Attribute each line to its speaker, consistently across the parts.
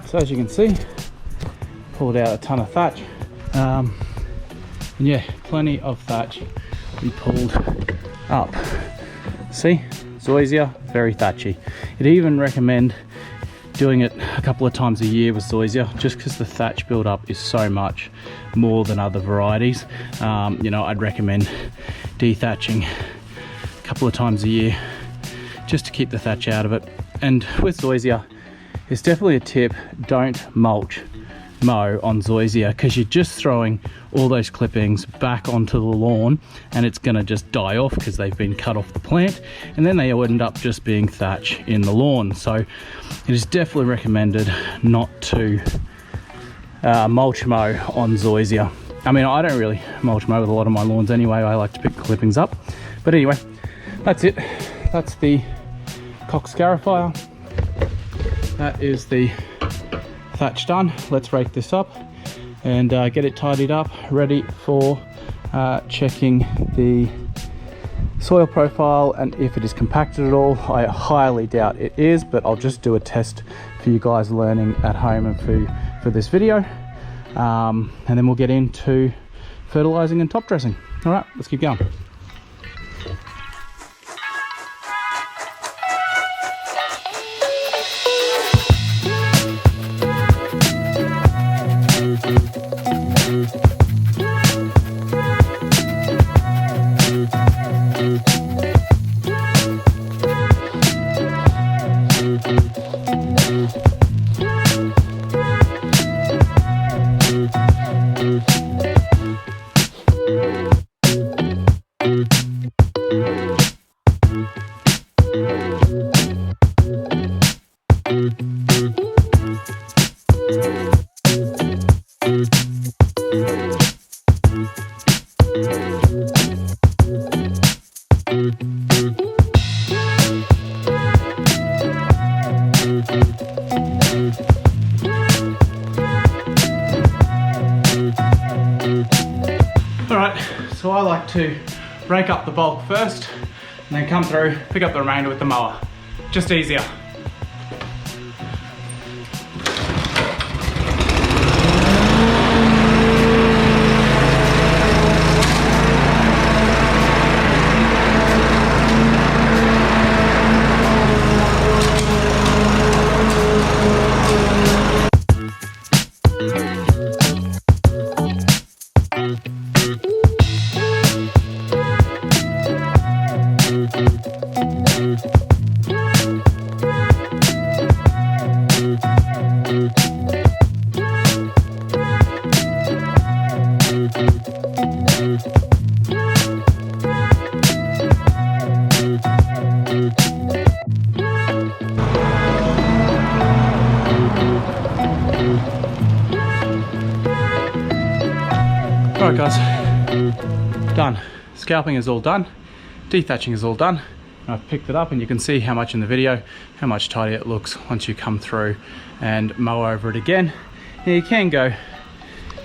Speaker 1: So as you can see, pulled out a ton of thatch. And yeah, plenty of thatch we pulled up. See, Zoysia, very thatchy. I'd even recommend doing it a couple of times a year with Zoysia, just because the thatch buildup is so much more than other varieties. You know, I'd recommend dethatching a couple of times a year just to keep the thatch out of it. And with Zoysia, it's definitely a tip, don't mulch mow on Zoysia, because you're just throwing all those clippings back onto the lawn and it's going to just die off because they've been cut off the plant, and then they end up just being thatch in the lawn. So it is definitely recommended not to mulch mow on Zoysia. I mean, I don't really mulch mow with a lot of my lawns anyway. I like to pick the clippings up. But anyway, that's it. That's the COX SCARIFIER. That is the thatch done. Let's rake this up and get it tidied up, ready for checking the soil profile and if it is compacted at all. I highly doubt it is, but I'll just do a test for you guys learning at home and for this video, and then we'll get into fertilizing and top dressing. All right, let's keep going. Alright, so I like to rake up the bulk first and then come through, pick up the remainder with the mower. Just easier. Alright guys, done. Scalping is all done, dethatching is all done. I've picked it up and you can see how much in the video, how much tidier it looks once you come through and mow over it again. Now you can go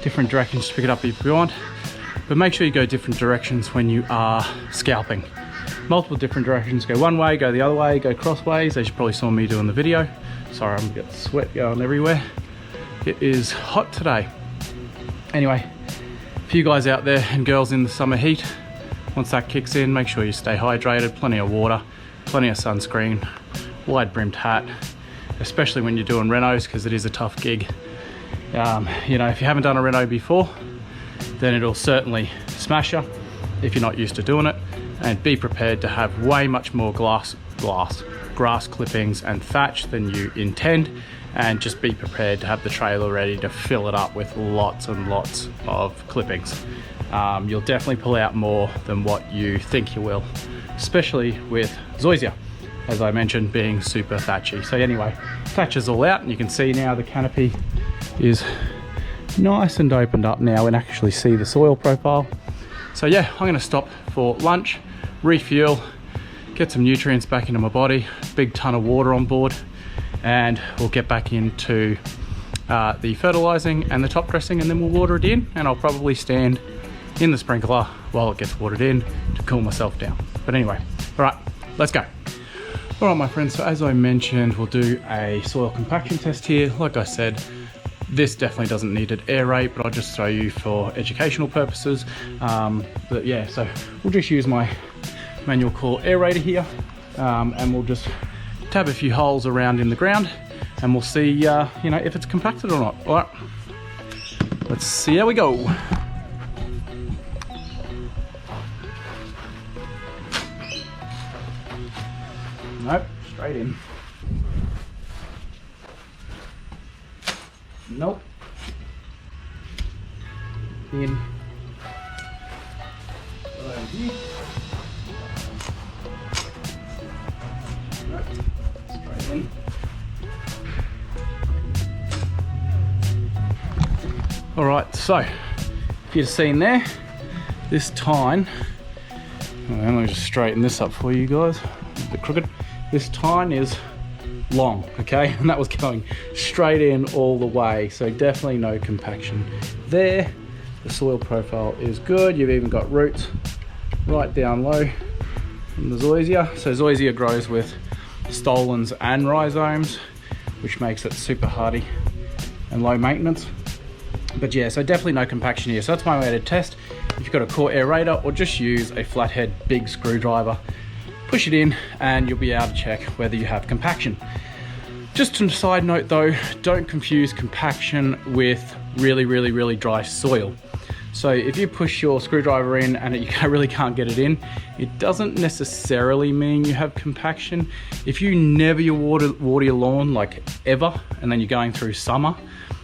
Speaker 1: different directions to pick it up if you want, but make sure you go different directions when you are scalping. Multiple different directions, go one way, go the other way, go crossways, as you probably saw me do in the video. Sorry, I'm getting sweat going everywhere. It is hot today. Anyway, for you guys out there and girls in the summer heat, once that kicks in, make sure you stay hydrated, plenty of water, plenty of sunscreen, wide brimmed hat, especially when you're doing renos, because it is a tough gig. You know, if you haven't done a reno before, then it'll certainly smash you if you're not used to doing it, and be prepared to have way much more grass clippings and thatch than you intend, and just be prepared to have the trailer ready to fill it up with lots and lots of clippings. You'll definitely pull out more than what you think you will, especially with Zoysia, as I mentioned, being super thatchy. So anyway, thatch is all out, and you can see now the canopy is nice and opened up now and actually see the soil profile. So yeah, I'm going to stop for lunch, refuel, get some nutrients back into my body, big ton of water on board, and we'll get back into the fertilizing and the top dressing, and then we'll water it in, and I'll probably stand in the sprinkler while it gets watered in to cool myself down. But anyway, all right, let's go. All right, my friends, so as I mentioned, we'll do a soil compaction test here. Like I said, this definitely doesn't need an aerate, but I'll just show you for educational purposes. But yeah, so we'll just use my manual core aerator here, and we'll just tab a few holes around in the ground, and we'll see, you know, if it's compacted or not. All right, let's see how we go. Nope, straight in. Nope. In. Over here. Nope. Straight in. All right, so if you've seen there, this tine, let me just straighten this up for you guys, a bit crooked. This tine is long, okay, and that was going straight in all the way, so definitely no compaction there. The soil profile is good. You've even got roots right down low from the zoysia. So zoysia grows with stolons and rhizomes, which makes it super hardy and low maintenance. But yeah, so definitely no compaction here. So that's my way to test. If you've got a core aerator, or just use a flathead big screwdriver, push it in and you'll be able to check whether you have compaction. Just a side note though, don't confuse compaction with really dry soil. So if you push your screwdriver in and you really can't get it in, it doesn't necessarily mean you have compaction. If you never water your lawn, like ever, and then you're going through summer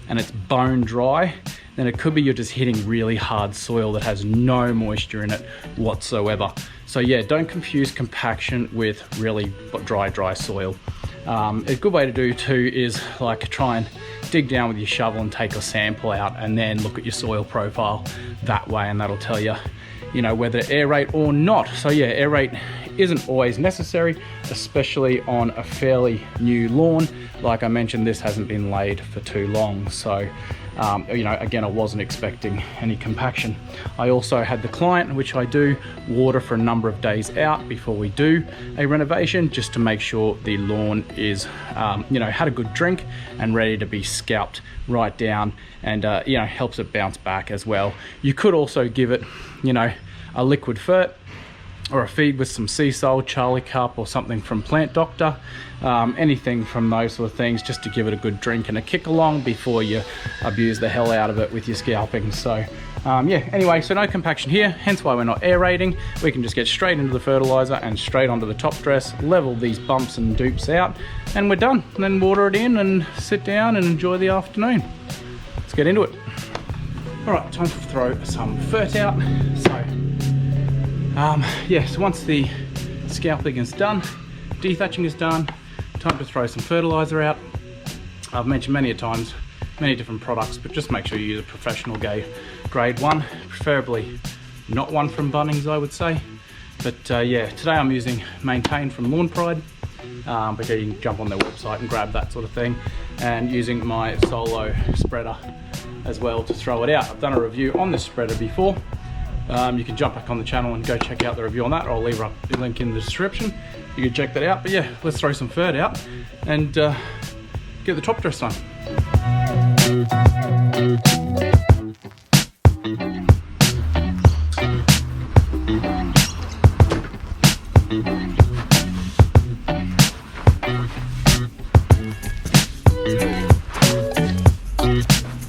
Speaker 1: and it's bone dry, then it could be you're just hitting really hard soil that has no moisture in it whatsoever. So yeah, don't confuse compaction with really dry soil. A good way to do too is like try and dig down with your shovel and take a sample out, and then look at your soil profile that way, and that'll tell you, you know, whether to aerate or not. So yeah, aerate isn't always necessary, especially on a fairly new lawn. Like I mentioned, this hasn't been laid for too long, so you know, again, I wasn't expecting any compaction. I also had the client, which I do, water for a number of days out before we do a renovation, just to make sure the lawn is, you know, had a good drink and ready to be scalped right down, and you know, helps it bounce back as well. You could also give it, you know, a liquid FERT, or a feed with some sea salt, Charlie Cup, or something from Plant Doctor, anything from those sort of things, just to give it a good drink and a kick along before you abuse the hell out of it with your scalping. So yeah, anyway, so no compaction here, hence why we're not aerating. We can just get straight into the fertilizer and straight onto the top dress, level these bumps and dupes out, and we're done. And then water it in and sit down and enjoy the afternoon. Let's get into it. All right, time to throw some FERT out. So yeah, so once the scalping is done, dethatching is done, time to throw some fertilizer out. I've mentioned many a times, many different products, but just make sure you use a professional grade one, preferably not one from Bunnings, I would say. But yeah, today I'm using Maintain from Lawn Pride, but yeah, you can jump on their website and grab that sort of thing, and using my solo spreader as well to throw it out. I've done a review on this spreader before. You can jump back on the channel and go check out the review on that, or I'll leave a link in the description. You can check that out. But yeah, let's throw some FERT out and get the top dress on.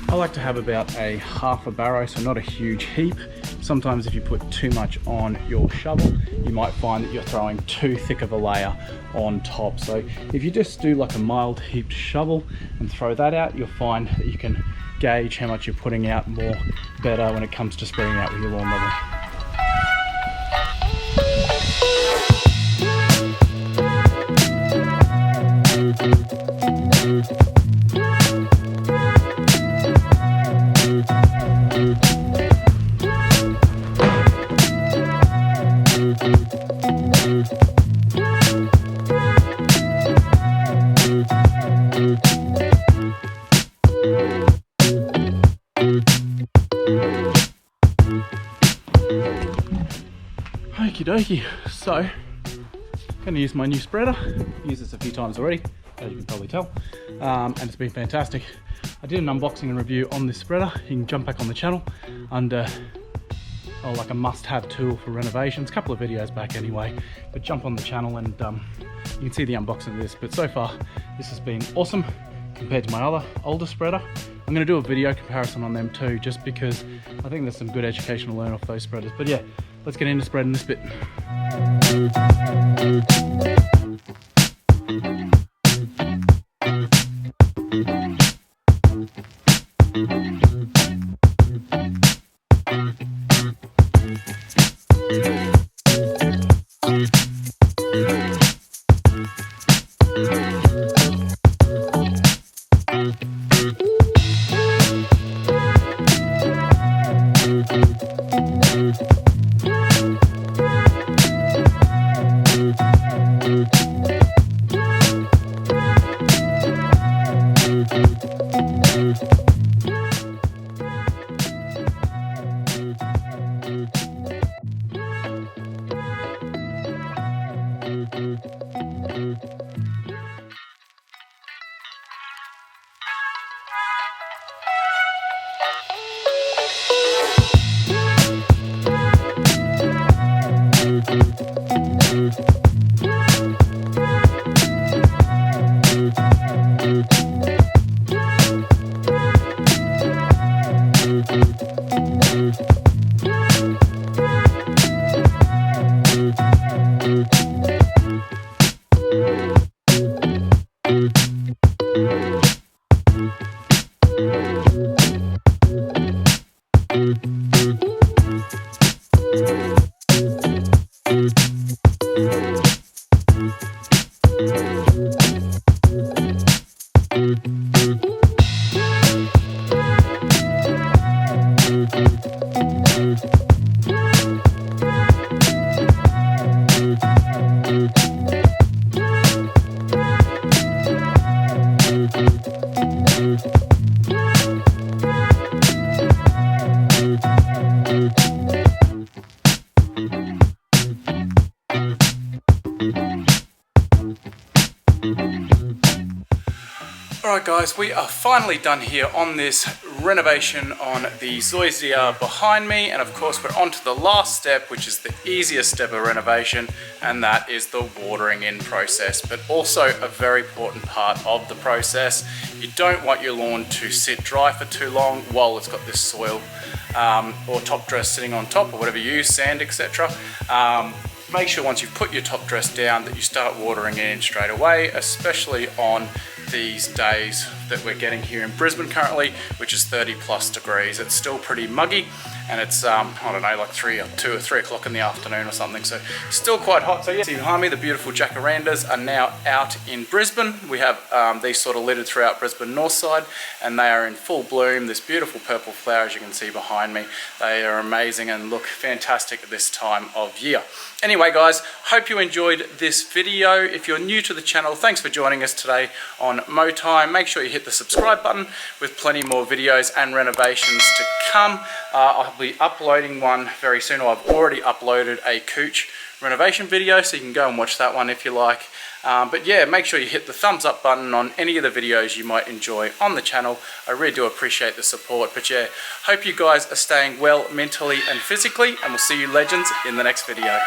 Speaker 1: I like to have about a half a barrow, so not a huge heap. Sometimes if you put too much on your shovel, you might find that you're throwing too thick of a layer on top. So if you just do like a mild heaped shovel and throw that out, you'll find that you can gauge how much you're putting out more better when it comes to spreading out with your lawn level. Okie dokie, so going to use my new spreader. I've used this a few times already, as you can probably tell, and it's been fantastic. I did an unboxing and review on this spreader. You can jump back on the channel under like a must-have tool for renovations, a couple of videos back anyway, but jump on the channel and you can see the unboxing of this. But so far this has been awesome compared to my other older spreader. I'm going to do a video comparison on them too, just because I think there's some good education to learn off those spreaders. But yeah, let's get into spreading this bit. Alright guys, we are finally done here on this renovation on the Zoysia behind me, and of course we're on to the last step, which is the easiest step of renovation, and that is the watering in process, but also a very important part of the process. You don't want your lawn to sit dry for too long while it's got this soil or top dress sitting on top, or whatever you use, sand, etc. Make sure once you've put your top dress down that you start watering in straight away, especially on these days that we're getting here in Brisbane currently, which is 30+ degrees. It's still pretty muggy, and it's I don't know, like 2 or 3 o'clock in the afternoon or something, so still quite hot. So yeah, see behind me, the beautiful jacarandas are now out in Brisbane. We have these sort of littered throughout Brisbane north side, and they are in full bloom. This beautiful purple flowers you can see behind me, they are amazing and look fantastic at this time of year. Anyway guys, hope you enjoyed this video. If you're new to the channel, thanks for joining us today on MOW Time. Make sure you hit the subscribe button, with plenty more videos and renovations to come. I'll be uploading one very soon, or I've already uploaded a Cooch renovation video, so you can go and watch that one if you like. But yeah, make sure you hit the thumbs up button on any of the videos you might enjoy on the channel. I really do appreciate the support. But yeah, hope you guys are staying well mentally and physically, and we'll see you legends in the next video.